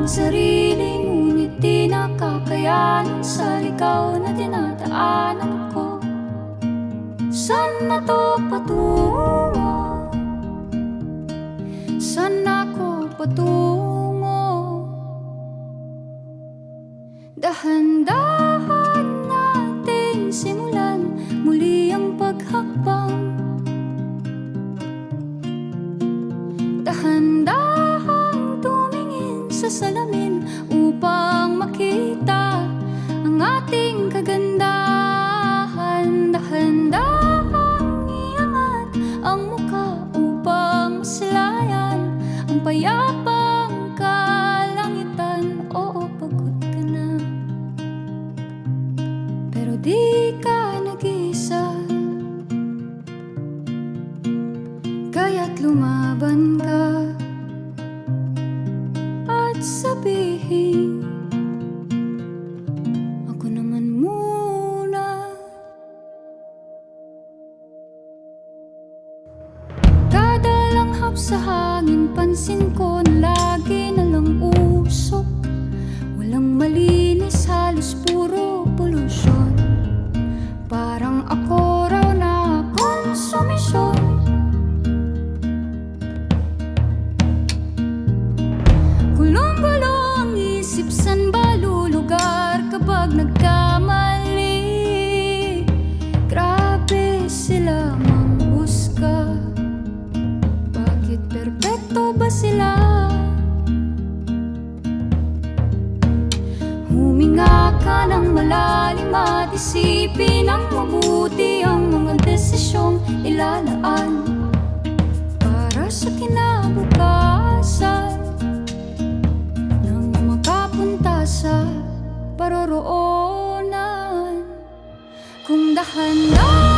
sarili, ngunit di nakakayanan sa ligaw na dinadaanan ko. Saan na to patungo? Saan ako patungo? Dahan-dahan nating simulan muli ang paghakbang. Dahan-dahang tumingin sa salamin upang makita ang ating kagandahan. Dahan-dahang iangat ang mukha upang maslayan ang payapang kalangitan. Oo, pagod ka na, pero di ka nag-iisa, kaya't lumaban ka at sabihin, ako naman muna. Kada langhap sa hangin, pansin ko na lagi na lang usok. Walang malinis, halos puro polusyon. Parang ako raw na konsumisyon. Gulong-gulo ang isip, san ba lulugar kapag nagkamali? Grabe sila manghusga, bakit perpekto ba sila? Huminga ka ng malalim at isipin ng mabuti ang mga desisyong ilalaan para sa kinabukasan, nang makapunta sa paroroonan. Kung dahan-dahan